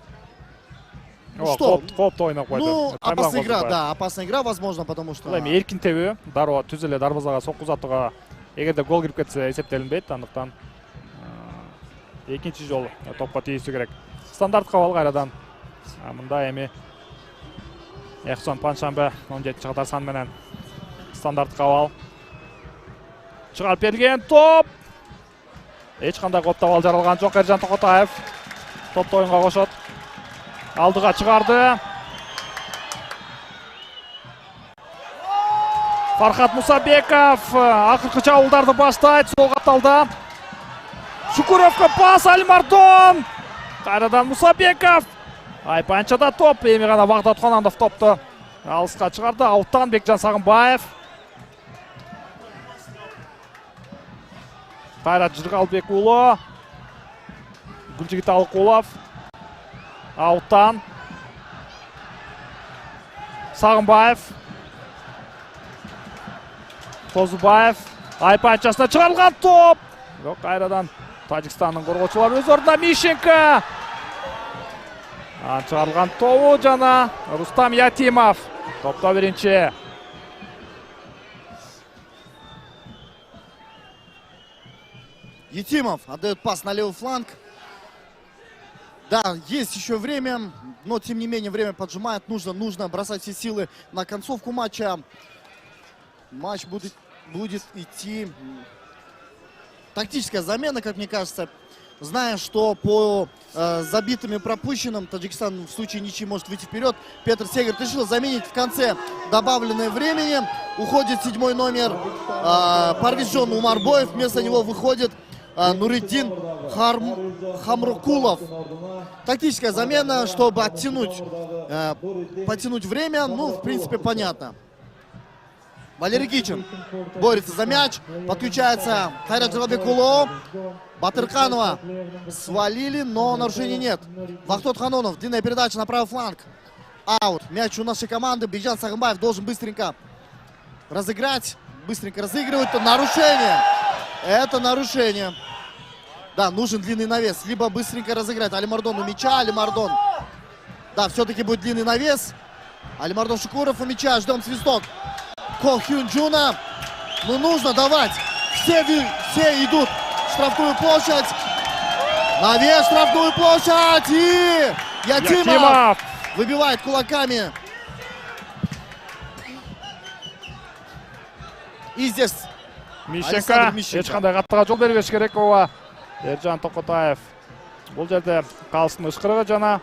Ну, что? Ну, опасная игра, да, опасная игра, возможно, потому что... Эркин тебүү, дароо түз эле дарбазага сокку uzatууга эгерде гол кирип кетсе эсептелинбейт, андыктан экинчи жолу топко тийүүсү керек. Стандарт кабал кайрадан. Мында эми Эхсон Паншамбе 17 катар сан менен стандарт кабал. Чыгарып берилген топ. Эч кандай коптабал жаралган жок. Эржан Токотаев топты оюнга кошот. Алдыга чыгарды. Фархат Мусабеков акыркы чабуулдарды баштайт. Сол капталда Шукуровго пас, Алимардон. Кайрадан Мусабеков. Айпанчада топ. Эми гана Багдат Хонандов топту алыска чыгарды. Ауттан Бекжан Сагынбаев. Кайрат Жыргалбек уулу. Гүлжигит Алкулов. Ауттан Сагынбаев. Козубаев. Айпанчасына чыгарылган топ. Жок, кайрадан Тажикстандын коргоочулары өз ордунда. Мищенко. Чыгарылган тобу жана Рустам Ятимов. Топто биринчи. Ятимов отдает пас на левый фланг. Да, есть еще время, но тем не менее время поджимает. Нужно бросать все силы на концовку матча. Матч будет идти. Тактическая замена, как мне кажется. Зная, что по забитым и пропущенным Таджикистан в случае ничьи может выйти вперед, Петр Сегерт решил заменить в конце добавленное времени. Уходит 7-й номер Парвизжон Умарбоев. Вместо него выходит Нуриддин Хамрукулов. Тактическая замена, чтобы потянуть время. Ну, в принципе, понятно. Валерий Кичин борется за мяч. Подключается Хайрат Джалабекулу. Батырканова свалили, но нарушений нет. Вахтот Ханонов. Длинная передача на правый фланг. Аут. Мяч у нашей команды. Бекжан Сагымбаев должен быстренько разыграть. Быстренько разыгрывать. Это нарушение. Это нарушение. Да, нужен длинный навес. Либо быстренько разыграть. Алимардон у мяча. Алимардон. Да, все-таки будет длинный навес. Алимардон Шукуров у мяча. Ждем свисток. Ко Хюн Джуна. Ну, нужно давать. Все идут в штрафную площадь. Навес, штрафную площадь. И Ятимов выбивает кулаками. И здесь Мищенко. Ешқандай қаттыға жол бербеш керек ова. Ержан Тоқотаев. Бұл жерде қалсын ышқырығы жана.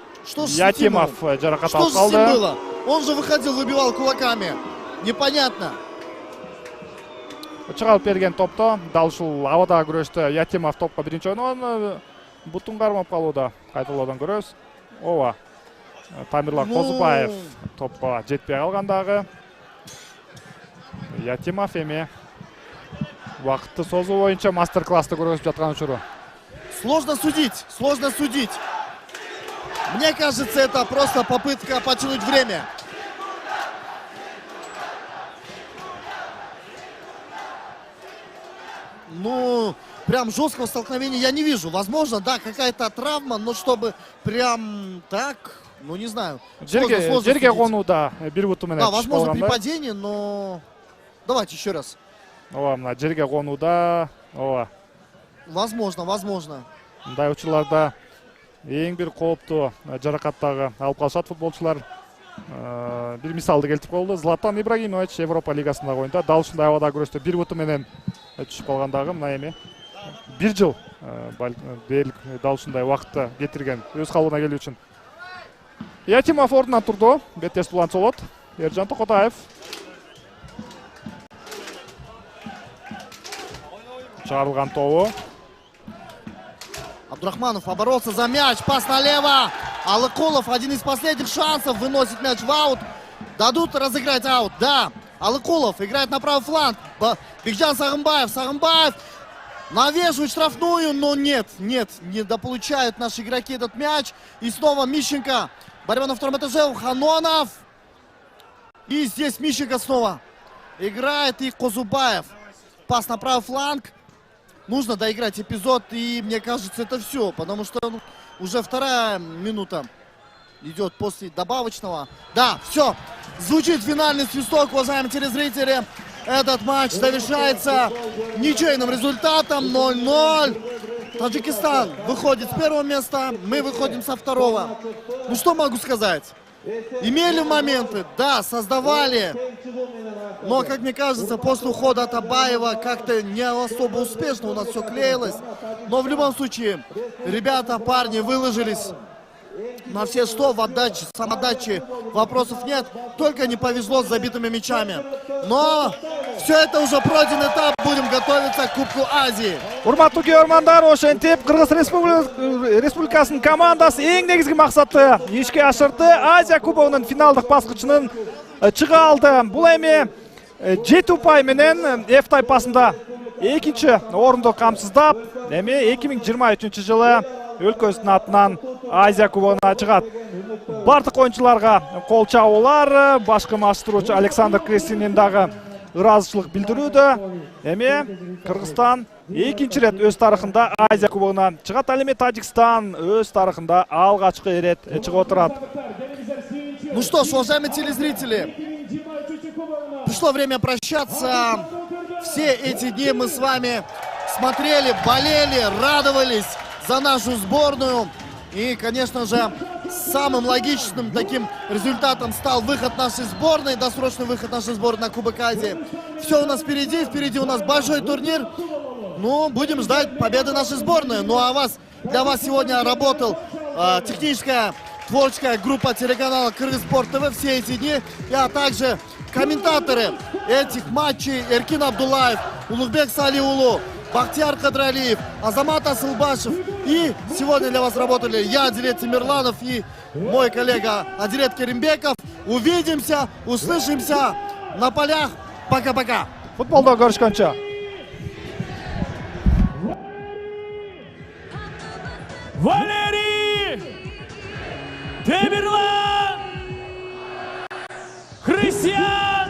Ятимов жарақат алып қалды. Что же с ним было? Он же выходил, выбивал кулаками. Непонятно. Чыгарып берген топто дал ушул абада күрөштө Ятимов топко биринчи ойногон бутун кармап калууда. Кайталоодан көрөбүз. Ооба. Тамирлан Козубаев топко жетпей калгандагы. Ятимов эми вакытты созуу боюнча мастер-классты көргөзүп жаткан учуру. Сложно судить, сложно судить. Мне кажется, это просто попытка потянуть время. Ну, прям жесткого столкновения я не вижу. Возможно, да, какая-то травма, но чтобы прям так, ну не знаю. Жерге конууда бир буту менен. Да, возможно, при падении, но давайте еще раз. Ооба, мына жерге конууда, ооба. Возможно. Мындай учурларда эң бир кооптуу жаракаттагы алып калышат футболчулар. Бир мисалды келтирип коелду. Златан Ибрагимович Европа лигасындагы оюнда дал ушундай абада күрөштө бир буту менен түшүп калгандагы мына эми бир жыл дээрлик дал ушундай убакытты кетирген өз калыбына келүү үчүн. Ятимов ордунан турду. Беттеш Тулан солот. Ержан Токотаев. Чыгарылган тобу. Абдурахманов поборолся за мяч. Пас налево. Алыкулов, один из последних шансов, выносит мяч в аут. Дадут разыграть аут, да. Алыкулов играет на правый фланг. Бекжан Сагымбаев. Сагымбаев навешивает штрафную, но нет, не дополучают наши игроки этот мяч. И снова Мищенко. Борьба на втором этаже. Ханонов. И здесь Мищенко снова играет. И Козубаев. Пас на правый фланг. Нужно доиграть эпизод, и мне кажется, это все, потому что уже вторая минута идет после добавочного. Да, все, звучит финальный свисток, уважаемые телезрители. Этот матч завершается ничейным результатом 0-0. Таджикистан выходит с первого места, мы выходим со второго. Ну что могу сказать? Имели моменты, да, создавали, но, как мне кажется, после ухода Атабаева как-то не особо успешно у нас все клеилось. Но в любом случае, ребята, парни выложились на все 100 в отдаче, самодаче вопросов нет, только не повезло с забитыми мячами. Но все это уже пройденный этап, будем готовиться к Кубку Азии. Урматтуу көрөрмандар, ошентип Кыргыз Республикасынын командасы эң негизги максатты ишке ашырды. Азия кубогунун финалдык баскычынын чыга алды. Бул эми 7 упай менен F тайпасында экинчи орунду камсыздап, эми 2023 жылы өлкөсүнүн атынан Азия кубогуна чыгат. Бардык оюнчуларга кол чабуулар, башкы маштыруучу Александр Крестинин дагы ыраазычылык билдирүүдө. Эми Кыргызстан экинчи рет өз тарыхында Азия кубогуна чыгат. Ал эми Тажикстан өз тарыхында алгачкы ирет чыгып отурат. Ну что ж, уважаемые телезрители, пришло время прощаться. Все эти дни мы с вами смотрели, болели, радовались за нашу сборную. И, конечно же, самым логичным таким результатом стал выход нашей сборной, досрочный выход нашей сборной на Кубок Азии. Все у нас впереди у нас большой турнир. Ну, будем ждать победы нашей сборной. Ну, а для вас сегодня работал техническая, творческая группа телеканала Кыргызспорт ТВ все эти дни. А также комментаторы этих матчей: Эркин Абдулаев, Улугбек Салиулу, Бахтияр Кадралиев, Азамат Асылбашев. И сегодня для вас работали я, Адилет Тимирланов, и мой коллега Адилет Керимбеков. Увидимся, услышимся на полях Пока-пока. Futbolda görüşkөнчө. Валерий Темирлан, Христиан,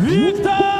Виктор.